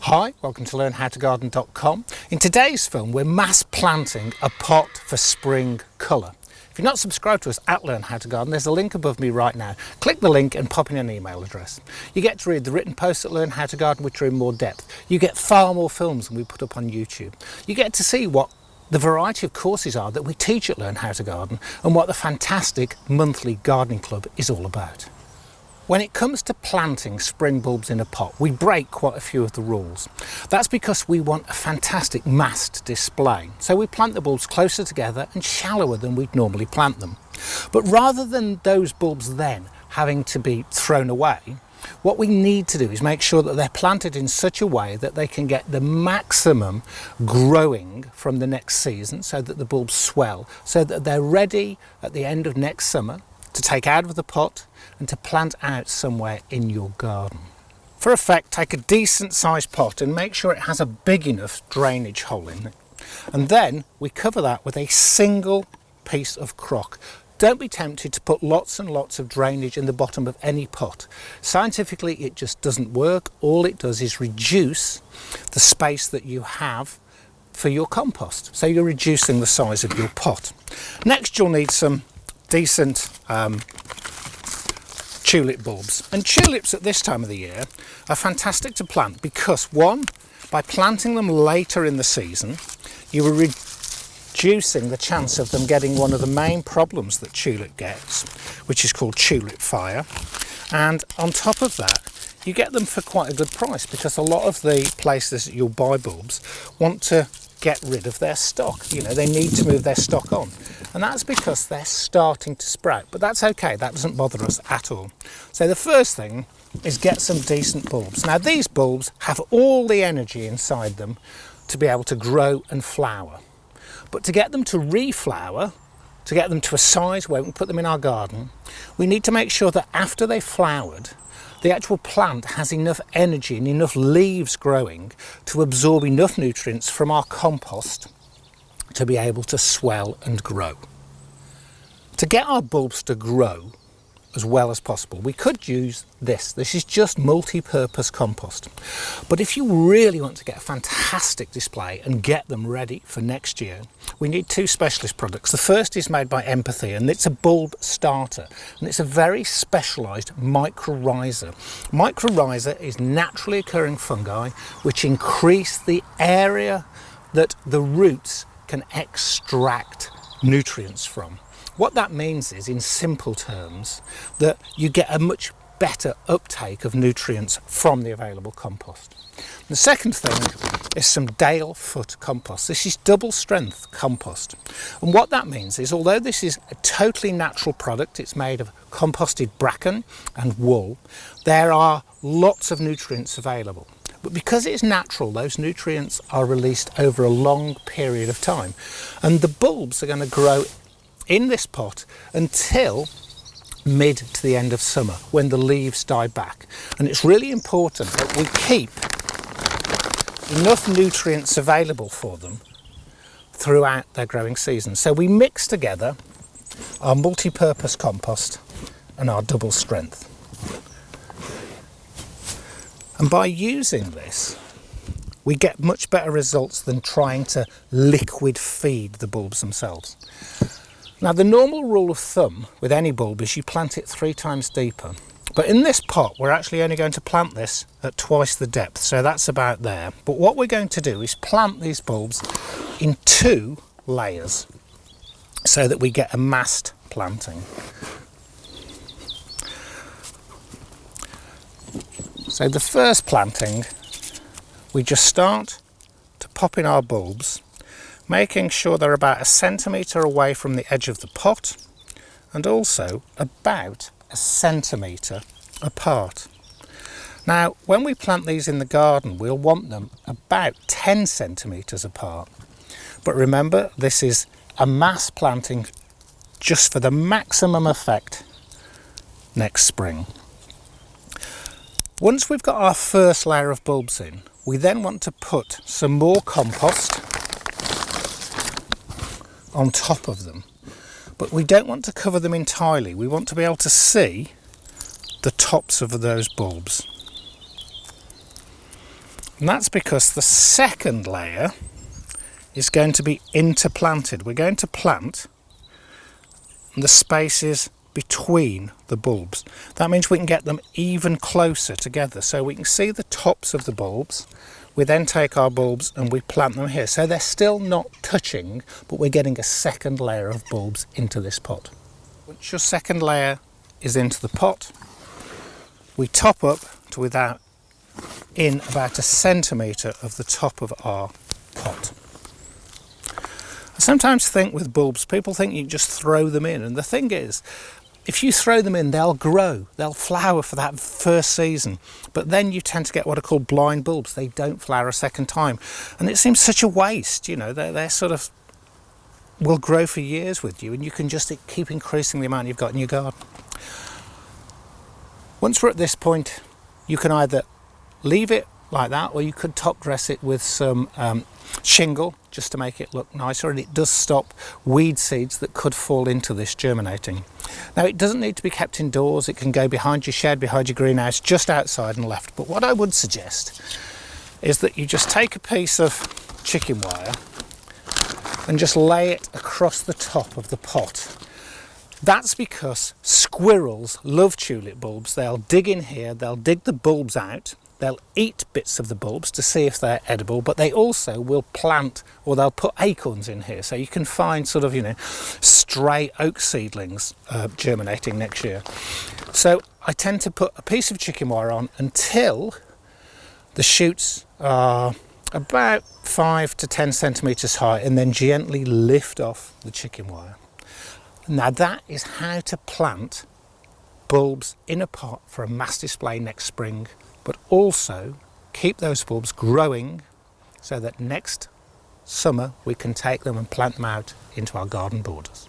Hi, welcome to learnhowtogarden.com. In today's film we're mass planting a pot for spring colour. If you're not subscribed to us at Learn How to Garden, there's a link above me right now. Click the link and pop in an email address. You get to read the written posts at Learn How to Garden, which are in more depth. You get far more films than we put up on YouTube. You get to see what the variety of courses are that we teach at Learn How to Garden and what the fantastic monthly gardening club is all about. When it comes to planting spring bulbs in a pot, we break quite a few of the rules. That's because we want a fantastic massed display. So we plant the bulbs closer together and shallower than we'd normally plant them. But rather than those bulbs then having to be thrown away, what we need to do is make sure that they're planted in such a way that they can get the maximum growing from the next season, so that the bulbs swell, so that they're ready at the end of next summer to take out of the pot and to plant out somewhere in your garden. For effect, take a decent sized pot and make sure it has a big enough drainage hole in it. And then we cover that with a single piece of crock. Don't be tempted to put lots and lots of drainage in the bottom of any pot. Scientifically, it just doesn't work. All it does is reduce the space that you have for your compost. So you're reducing the size of your pot. Next, you'll need some decent tulip bulbs, and tulips at this time of the year are fantastic to plant because, one, by planting them later in the season, you are reducing the chance of them getting one of the main problems that tulip gets, which is called tulip fire. And on top of that, you get them for quite a good price, because a lot of the places that you'll buy bulbs want to get rid of their stock. You know, they need to move their stock on, and that's because they're starting to sprout. But that's okay, that doesn't bother us at all. So the first thing is get some decent bulbs. Now these bulbs have all the energy inside them to be able to grow and flower, but to get them to reflower, to get them to a size where we can put them in our garden, we need to make sure that after they've flowered, the actual plant has enough energy and enough leaves growing to absorb enough nutrients from our compost to be able to swell and grow. To get our bulbs to grow as well as possible, we could use this. This is just multi-purpose compost. But if you really want to get a fantastic display and get them ready for next year, we need two specialist products. The first is made by Empathy, and it's a bulb starter, and it's a very specialised mycorrhiza. Mycorrhiza is naturally occurring fungi which increase the area that the roots can extract nutrients from. What that means is, in simple terms, that you get a much better uptake of nutrients from the available compost. The second thing is some Dale Foot compost. This is double strength compost. And what that means is, although this is a totally natural product, it's made of composted bracken and wool, there are lots of nutrients available. But because it's natural, those nutrients are released over a long period of time. And the bulbs are going to grow in this pot until mid to the end of summer, when the leaves die back. And it's really important that we keep enough nutrients available for them throughout their growing season. So we mix together our multi-purpose compost and our double strength. And by using this, we get much better results than trying to liquid feed the bulbs themselves. Now, the normal rule of thumb with any bulb is you plant it 3 times deeper. But in this pot, we're actually only going to plant this at twice the depth, so that's about there. But what we're going to do is plant these bulbs in 2 layers so that we get a massed planting. So the first planting, we just start to pop in our bulbs, making sure they're about 1 centimetre away from the edge of the pot, and also about 1 centimetre apart. Now, when we plant these in the garden, we'll want them about 10 centimetres apart. But remember, this is a mass planting just for the maximum effect next spring. Once we've got our first layer of bulbs in, we then want to put some more compost on top of them, but we don't want to cover them entirely. We want to be able to see the tops of those bulbs. And that's because the second layer is going to be interplanted. We're going to plant the spaces between the bulbs. That means we can get them even closer together, so we can see the tops of the bulbs. We then take our bulbs and we plant them here, so they're still not touching, but we're getting a second layer of bulbs into this pot. Once your second layer is into the pot, we top up to about 1 centimetre of the top of our pot. I sometimes think with bulbs, people think you can just throw them in, and the thing is, if you throw them in, they'll grow, they'll flower for that first season, but then you tend to get what are called blind bulbs. They don't flower a second time, and it seems such a waste. You know, they're sort of will grow for years with you, and you can just keep increasing the amount you've got in your garden. Once we're at this point, you can either leave it like that, or you could top dress it with some shingle just to make it look nicer, and it does stop weed seeds that could fall into this germinating. Now, it doesn't need to be kept indoors. It can go behind your shed, behind your greenhouse, just outside and left. But what I would suggest is that you just take a piece of chicken wire and just lay it across the top of the pot. That's because squirrels love tulip bulbs. They'll dig in here, they'll dig the bulbs out, they'll eat bits of the bulbs to see if they're edible, but they also will plant, or they'll put acorns in here, so you can find sort of, you know, stray oak seedlings germinating next year. So I tend to put a piece of chicken wire on until the shoots are about 5 to 10 centimetres high, and then gently lift off the chicken wire. Now that is how to plant bulbs in a pot for a mass display next spring, but also keep those bulbs growing so that next summer we can take them and plant them out into our garden borders.